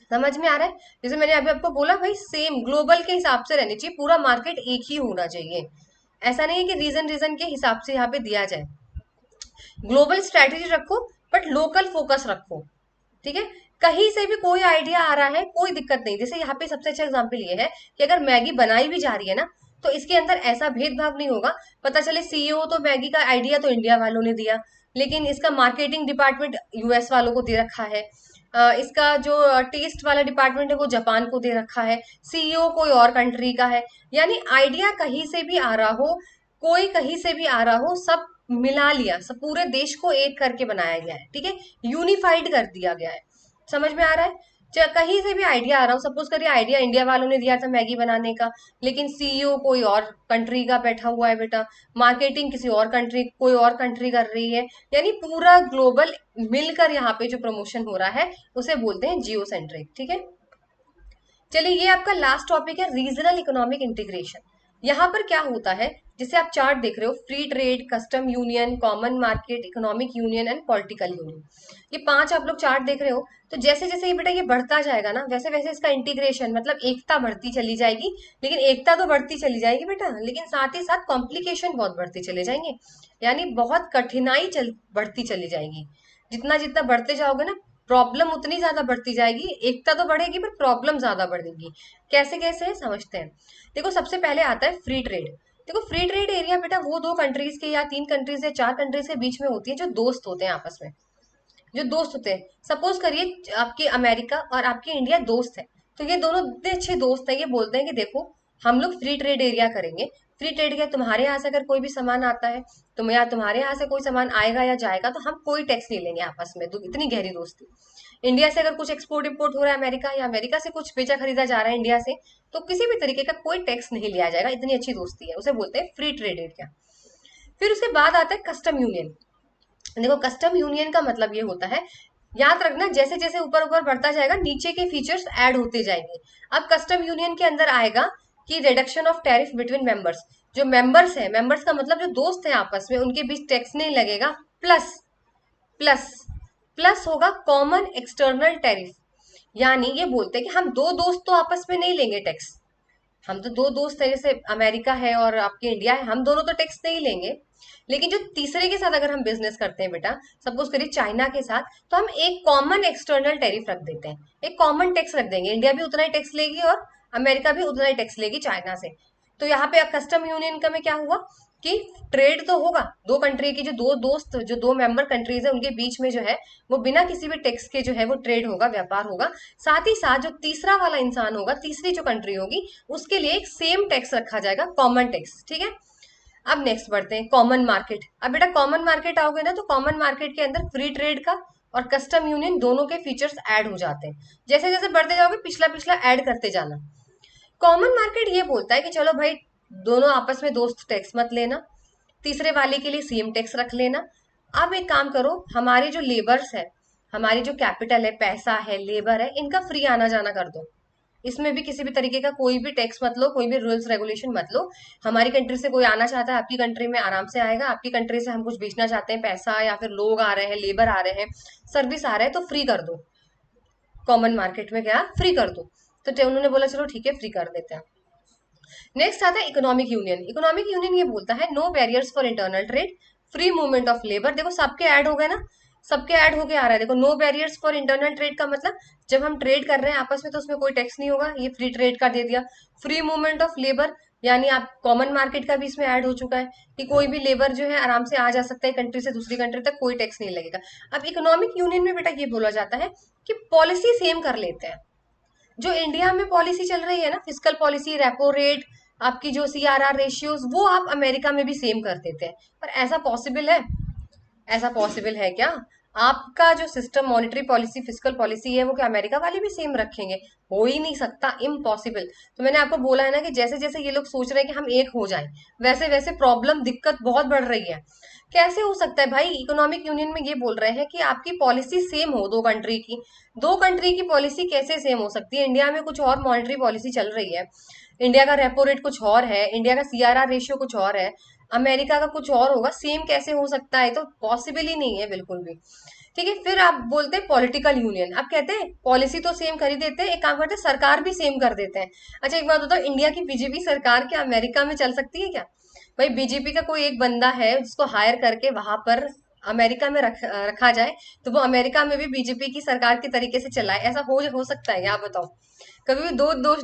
समझ में आ रहा है? जैसे मैंने अभी आपको बोला भाई, सेम ग्लोबल के हिसाब से रहनी चाहिए, पूरा मार्केट एक ही होना चाहिए। ऐसा नहीं है कि रीजन रीजन के हिसाब से यहाँ पे दिया जाए। ग्लोबल स्ट्रेटेजी रखो, बट लोकल फोकस रखो। ठीक है, कहीं से भी कोई आइडिया आ रहा है, कोई दिक्कत नहीं। जैसे यहाँ पे सबसे अच्छा एग्जाम्पल ये है कि अगर मैगी बनाई भी जा रही है ना, तो इसके अंदर ऐसा भेदभाव नहीं होगा। पता चले सीईओ तो मैगी का आइडिया तो इंडिया वालों ने दिया, लेकिन इसका मार्केटिंग डिपार्टमेंट यूएस वालों को दे रखा है, इसका जो टेस्ट वाला डिपार्टमेंट है वो जापान को दे रखा है, सीईओ कोई और कंट्री का है। यानी आइडिया कहीं से भी आ रहा हो, कोई कहीं से भी आ रहा हो, सब मिला लिया, सब पूरे देश को एक करके बनाया गया है। ठीक है, यूनिफाइड कर दिया गया है। समझ में आ रहा है? कहीं से भी आइडिया आ रहा हो, सपोज करिए आइडिया इंडिया वालों ने दिया था मैगी बनाने का, लेकिन सीईओ कोई और कंट्री का बैठा हुआ है बेटा, मार्केटिंग किसी और कंट्री, कोई और कंट्री कर रही है, यानी पूरा ग्लोबल मिलकर यहाँ पे जो प्रमोशन हो रहा है उसे बोलते हैं जियो सेंट्रिक। ठीक है, चलिए ये आपका लास्ट टॉपिक है, रीजनल इकोनॉमिक इंटीग्रेशन। यहाँ पर क्या होता है, जिसे आप चार्ट देख रहे हो, free trade, custom union, common market, economic union and political union, ये 5 आप लोग चार्ट देख रहे हो। तो जैसे जैसे ये बेटा ये बढ़ता जाएगा ना, वैसे वैसे इसका इंटीग्रेशन मतलब एकता बढ़ती चली जाएगी। लेकिन एकता तो बढ़ती चली जाएगी बेटा, लेकिन साथ ही साथ कॉम्प्लिकेशन बहुत बढ़ते चले जाएंगे, यानी बहुत कठिनाई बढ़ती चली जाएगी। जितना जितना बढ़ते जाओगे ना, प्रॉब्लम उतनी ज्यादा बढ़ती जाएगी। एकता तो बढ़ेगी पर प्रॉब्लम ज्यादा बढ़ेगी। कैसे कैसे है समझते हैं। देखो सबसे पहले आता है फ्री ट्रेड। देखो फ्री ट्रेड एरिया बेटा वो 2 कंट्रीज के या 3 कंट्रीज या 4 कंट्रीज के बीच में होती है, जो दोस्त होते हैं आपस में, जो दोस्त होते हैं। सपोज करिए आपके अमेरिका और आपके इंडिया दोस्त है, तो ये दोनों इतने अच्छे दोस्त हैं, ये बोलते हैं कि देखो हम लोग फ्री ट्रेड एरिया करेंगे। फ्री ट्रेड क्या, तुम्हारे यहाँ से अगर कोई भी सामान आता है, तुम या तुम्हारे यहाँ से कोई सामान आएगा या जाएगा, तो हम कोई टैक्स नहीं लेंगे आपस में। तो इतनी गहरी दोस्ती। इंडिया से अगर कुछ एक्सपोर्ट इम्पोर्ट हो रहा है अमेरिका, या अमेरिका से कुछ बेचा खरीदा जा रहा है इंडिया से, तो किसी भी तरीके का कोई टैक्स नहीं लिया जाएगा। इतनी अच्छी दोस्ती है, उसे बोलते हैं फ्री ट्रेड एरिया। फिर उसके बाद आता है कस्टम यूनियन। देखो कस्टम यूनियन का मतलब ये होता है, याद रखना जैसे जैसे ऊपर ऊपर बढ़ता जाएगा नीचे के फीचर्स ऐड होते जाएंगे। अब कस्टम यूनियन के अंदर आएगा कि reduction of tariff between members. जो मेंबर्स है, मेंबर्स का मतलब जो दोस्त है आपस में, उनके बीच टैक्स नहीं लगेगा। प्लस प्लस प्लस होगा कॉमन एक्सटर्नल टैरिफ। यानी ये बोलते हैं कि हम 2 दोस्त तो आपस में नहीं लेंगे टैक्स, हम तो 2 दोस्त है, जैसे अमेरिका है और आपके इंडिया है, हम दोनों तो टैक्स नहीं लेंगे। लेकिन जो तीसरे के साथ अगर हम बिजनेस करते हैं बेटा, सपोज करिए चाइना के साथ, तो हम एक कॉमन एक्सटर्नल टैरिफ रख देते हैं, एक कॉमन टैक्स रख देंगे। इंडिया भी उतना ही टैक्स लेगी और अमेरिका भी उतना ही टैक्स लेगी चाइना से। तो यहाँ पे कस्टम यूनियन का में क्या हुआ कि ट्रेड तो होगा, 2 कंट्री की जो 2 दोस्त, जो 2 मेंबर कंट्रीज है, उनके बीच में जो है वो बिना किसी भी टैक्स के जो है वो ट्रेड होगा, व्यापार होगा। साथ ही साथ जो तीसरा वाला इंसान होगा, तीसरी जो कंट्री होगी, उसके लिए एक सेम टैक्स रखा जाएगा, कॉमन टैक्स। ठीक है, अब नेक्स्ट बढ़ते हैं कॉमन मार्केट। अब बेटा कॉमन मार्केट आओगे ना, तो कॉमन मार्केट के अंदर फ्री ट्रेड का और कस्टम यूनियन दोनों के फीचर्स ऐड हो जाते हैं। जैसे जैसे बढ़ते जाओगे पिछला पिछला ऐड करते जाना। कॉमन मार्केट ये बोलता है कि चलो भाई दोनों आपस में दोस्त टैक्स मत लेना, तीसरे वाले के लिए सेम टैक्स रख लेना। अब एक काम करो, हमारे जो लेबर्स है, हमारी जो कैपिटल है, पैसा है, लेबर है, इनका फ्री आना जाना कर दो। इसमें भी किसी भी तरीके का कोई भी टैक्स मत लो, कोई भी रूल्स रेगुलेशन मत लो। हमारी कंट्री से कोई आना चाहता है आपकी कंट्री में आराम से आएगा, आपकी कंट्री से हम कुछ बेचना चाहते हैं, पैसा या फिर लोग आ रहे हैं, लेबर आ रहे हैं, सर्विस आ रहे हैं, तो फ्री कर दो। कॉमन मार्केट में क्या फ्री कर दो। तो उन्होंने बोला चलो ठीक है फ्री कर देते हैं। नेक्स्ट आता है इकोनॉमिक यूनियन। इकोनॉमिक यूनियन ये बोलता है no barriers for internal trade, free movement of labour. देखो सबके ऐड हो गए ना, सबके ऐड होके आ रहा है। देखो no barriers for internal trade का मतलब जब हम ट्रेड कर रहे हैं आपस में तो उसमें कोई टैक्स नहीं होगा, ये फ्री ट्रेड का दे दिया। फ्री मूवमेंट ऑफ लेबर यानी आप कॉमन मार्केट का भी इसमें ऐड हो चुका है कि कोई भी लेबर जो है आराम से आ जा सकता है कंट्री से दूसरी कंट्री तक, कोई टैक्स नहीं लगेगा। अब इकोनॉमिक यूनियन में बेटा ये बोला जाता है कि पॉलिसी सेम कर लेते हैं। जो इंडिया में पॉलिसी चल रही है ना, फिस्कल पॉलिसी, रेपो रेट, आपकी जो सीआरआर रेशियोज, वो आप अमेरिका में भी सेम कर देते हैं। पर ऐसा पॉसिबल है? ऐसा पॉसिबल है क्या? आपका जो system monetary policy fiscal policy है वो क्या अमेरिका वाले भी सेम रखेंगे? हो ही नहीं सकता, इम्पॉसिबल। तो मैंने आपको बोला है ना कि जैसे जैसे ये लोग सोच रहे हैं कि हम एक हो जाएं, वैसे वैसे प्रॉब्लम दिक्कत बहुत बढ़ रही है। कैसे हो सकता है भाई? इकोनॉमिक यूनियन में ये बोल रहे हैं कि आपकी पॉलिसी सेम हो दो कंट्री की। दो कंट्री की पॉलिसी कैसे सेम हो सकती है? इंडिया में कुछ और मॉनेटरी पॉलिसी चल रही है, इंडिया का रेपो रेट कुछ और है, इंडिया का सीआरआर रेशियो कुछ और है, अमेरिका का कुछ और होगा। सेम कैसे हो सकता है? तो पॉसिबल ही नहीं है बिल्कुल भी। ठीक है, फिर आप बोलते हैं पॉलिटिकल यूनियन। आप कहते हैं पॉलिसी तो सेम कर ही देते हैं, एक काम करते हैं सरकार भी सेम कर देते हैं। अच्छा एक बात बताओ, इंडिया की बीजेपी सरकार क्या अमेरिका में चल सकती है क्या? भाई बीजेपी का कोई एक बंदा है जिसको हायर करके वहां पर अमेरिका में रखा जाए तो वो अमेरिका में भी बीजेपी की सरकार के तरीके से चलाए, ऐसा हो सकता है क्या? आप बताओ। कभी भी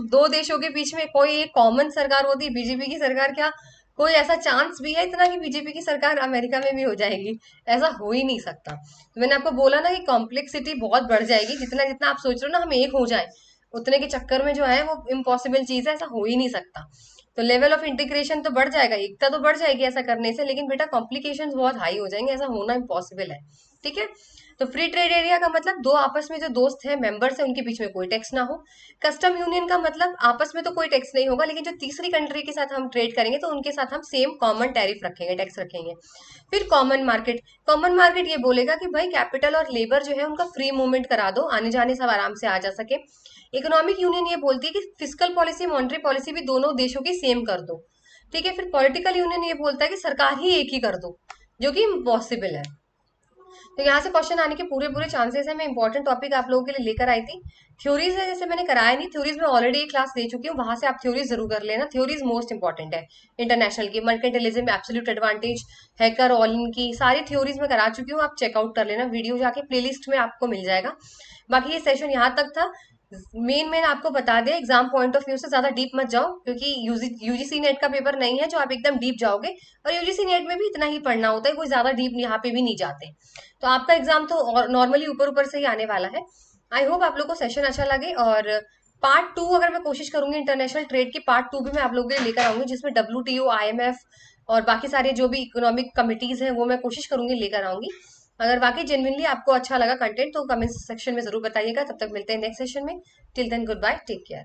दो देशों के बीच में कोई एक कॉमन सरकार होती है बीजेपी की सरकार, क्या कोई ऐसा चांस भी है इतना कि बीजेपी की सरकार अमेरिका में भी हो जाएगी? ऐसा हो ही नहीं सकता। तो मैंने आपको बोला ना कि कॉम्प्लेक्सिटी बहुत बढ़ जाएगी, जितना जितना आप सोच रहे हो ना हम एक हो जाए, उतने के चक्कर में जो है वो इम्पॉसिबल चीज है, ऐसा हो ही नहीं सकता। तो लेवल ऑफ इंटीग्रेशन तो बढ़ जाएगा, एकता तो बढ़ जाएगी ऐसा करने से, लेकिन बेटा कॉम्प्लिकेशंस बहुत हाई हो जाएंगे, ऐसा होना इम्पॉसिबल है। ठीक है, तो फ्री ट्रेड एरिया का मतलब दो आपस में जो दोस्त हैं, मेंबर्स हैं, उनके बीच में कोई टैक्स ना हो। कस्टम यूनियन का मतलब आपस में तो कोई टैक्स नहीं होगा, लेकिन जो तीसरी कंट्री के साथ हम ट्रेड करेंगे तो उनके साथ हम सेम कॉमन टैरिफ रखेंगे, टैक्स रखेंगे। फिर कॉमन मार्केट। कॉमन मार्केट ये बोलेगा कि भाई कैपिटल और लेबर जो है उनका फ्री मूवमेंट करा दो, आने जाने सब आराम से आ जा सके। इकोनॉमिक यूनियन ये बोलती है कि फिस्कल पॉलिसी मॉनेटरी पॉलिसी भी दोनों देशों की सेम कर दो। ठीक है, फिर पॉलिटिकल यूनियन ये बोलता है कि सरकार ही एक ही कर दो, जो कि इम्पॉसिबल है। तो यहाँ से क्वेश्चन आने के पूरे पूरे चांसेस है। मैं इंपॉर्टेंट टॉपिक आप लोगों के लिए लेकर आई थी। थ्योरीज है जैसे मैंने कराया नहीं, थ्योरीज में ऑलरेडी एक क्लास दे चुकी हूँ, वहां से आप थ्योरीज जरूर कर लेना। थ्योरीज मोस्ट इंपॉर्टेंट है इंटरनेशनल की, mercantilism, absolute advantage, hacker all in की सारी थ्योरीज में करा चुकी हूँ, आप चेकआउट कर लेना, वीडियो जाके प्लेलिस्ट में आपको मिल जाएगा। बाकी ये सेशन यहाँ तक था। मेन मेन आपको बता दिया, एग्जाम पॉइंट ऑफ व्यू से ज्यादा डीप मत जाओ, क्योंकि यूजीसी नेट का पेपर नहीं है जो आप एकदम डीप जाओगे, और यूजीसी नेट में भी इतना ही पढ़ना होता है, कोई ज्यादा डीप यहाँ पे भी नहीं जाते। तो आपका एग्जाम तो नॉर्मली ऊपर ऊपर से ही आने वाला है। आई होप आप लोग को सेशन अच्छा लगे। और पार्ट 2 अगर मैं कोशिश करूंगी इंटरनेशनल ट्रेड की पार्ट 2 भी मैं आप लोगों के लिए लेकर आऊंगी, जिसमें WTO, IMF और बाकी सारे जो भी इकोनॉमिक कमिटीज हैं वो मैं कोशिश करूंगी लेकर आऊंगी। अगर वाकई जेन्युइनली आपको अच्छा लगा कंटेंट तो कमेंट सेक्शन में जरूर बताइएगा। तब तक मिलते हैं नेक्स्ट सेशन में। Till then goodbye, take care.